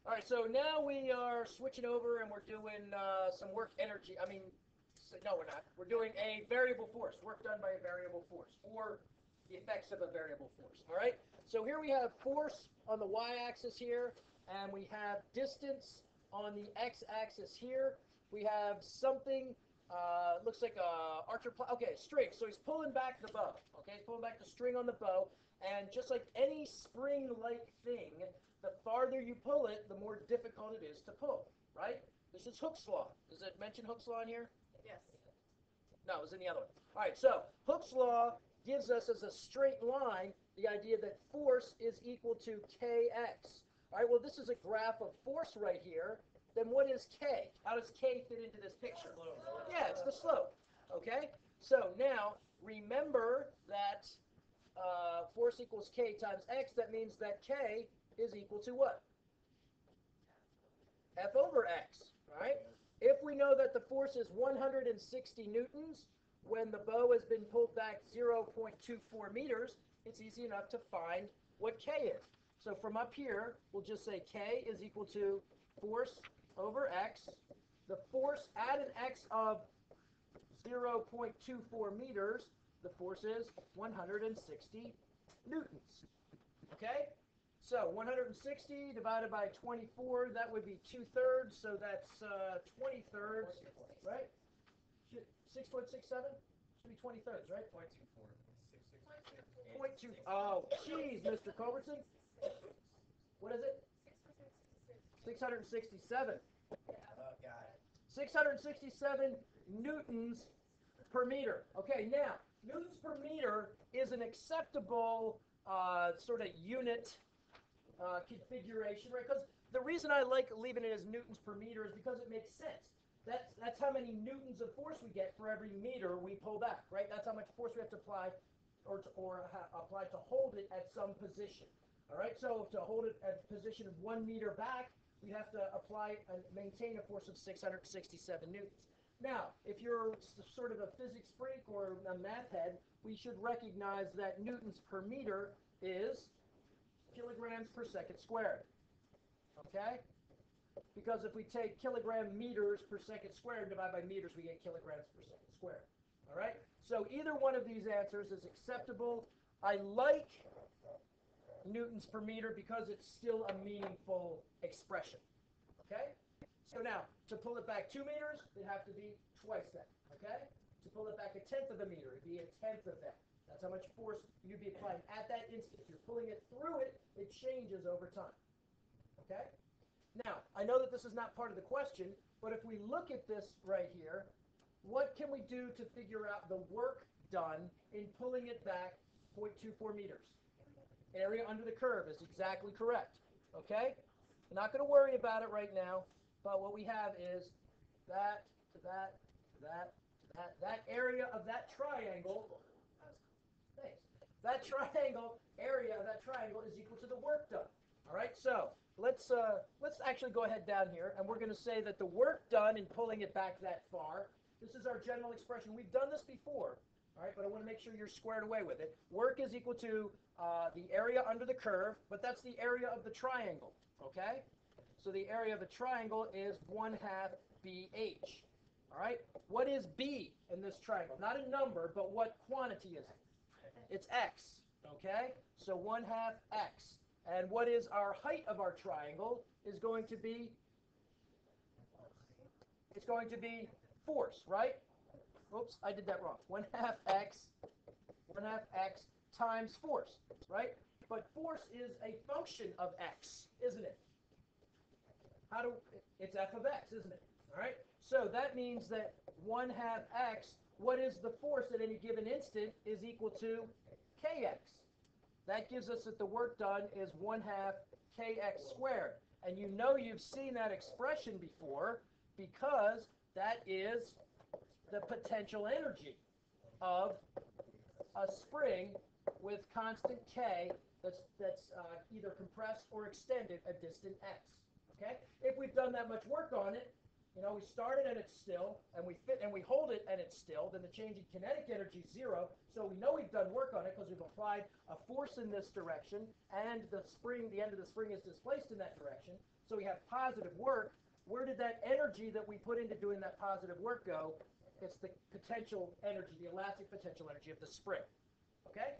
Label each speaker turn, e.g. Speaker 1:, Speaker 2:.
Speaker 1: All right, so now we are switching over and we're doing some work energy. No, we're not. We're doing a variable force, work done by a variable force, or the effects of a variable force. All right, so here we have force on the y-axis here, and we have distance on the x-axis here. We have something, looks like a archer, okay, string. So he's pulling back the bow, okay? He's pulling back the string on the bow, and just like any spring-like thing, the farther you pull it, the more difficult it is to pull, right? This is Hooke's law. Does it mention Hooke's law in here?
Speaker 2: Yes.
Speaker 1: No, it was in the other one. All right, so Hooke's law gives us as a straight line the idea that force is equal to kx. All right, well, this is a graph of force right here. Then what is k? How does k fit into this picture? Yeah, it's the slope. Okay, so now remember that force equals k times x. That means that k is equal to what? F over x, right? If we know that the force is 160 newtons when the bow has been pulled back 0.24 meters, it's easy enough to find what k is. So from up here, we'll just say k is equal to force over x. The force at an x of 0.24 meters, the force is 160 newtons. Okay? So 160 divided by 24, that would be 2/3, so that's 20/3, right? 6.67? Should be 20/3, right?
Speaker 3: 0.24.
Speaker 1: 0.2. Oh, jeez, Mr. Culbertson. What is it? 667.
Speaker 3: Got it.
Speaker 1: 667 newtons per meter. Okay, now, newtons per meter is an acceptable sort of unit configuration, right? Because the reason I like leaving it as newtons per meter is because it makes sense. That's how many newtons of force we get for every meter we pull back, right? That's how much force we have to apply or apply to hold it at some position. All right, so to hold it at a position of 1 meter back, we have to apply and maintain a force of 667 newtons. Now, if you're sort of a physics freak or a math head, we should recognize that newtons per meter is kilograms per second squared. Okay? Because if we take kilogram meters per second squared and divide by meters, we get kilograms per second squared. All right? So either one of these answers is acceptable. I like newtons per meter because it's still a meaningful expression. Okay? So now, to pull it back 2 meters, it'd have to be twice that. Okay? To pull it back 1/10 of a meter, it'd be 1/10 of that. That's how much force you'd be applying at that instant. If you're pulling it through it, it changes over time. Okay? Now, I know that this is not part of the question, but if we look at this right here, what can we do to figure out the work done in pulling it back 0.24 meters? Area under the curve is exactly correct. Okay? We're not going to worry about it right now, but what we have is that to that to that to that. That area of that triangle, thanks. That triangle, area of that triangle is equal to the work done. All right, so let's actually go ahead down here, and we're going to say that the work done in pulling it back that far, this is our general expression. We've done this before, all right, but I want to make sure you're squared away with it. Work is equal to the area under the curve, but that's the area of the triangle, okay? So the area of the triangle is 1/2 BH. All right, what is B in this triangle? Not a number, but what quantity is it? It's x, okay? So 1/2 x. And what is our height of our triangle is going to be, it's going to be force, right? Oops, I did that wrong. 1/2 x times force, right? But force is a function of x, isn't it? It's f of x, isn't it? All right, so that means that 1/2 x, what is the force at any given instant, is equal to kx. That gives us that the work done is 1/2 kx squared. And you know you've seen that expression before because that is the potential energy of a spring with constant k that's either compressed or extended at distant x. Okay? If we've done that much work on it, You know, we start it and it's still, and we hold it and it's still, then the change in kinetic energy is zero, so we know we've done work on it because we've applied a force in this direction, and the end of the spring is displaced in that direction, so we have positive work. Where did that energy that we put into doing that positive work go? It's the potential energy, the elastic potential energy of the spring. Okay?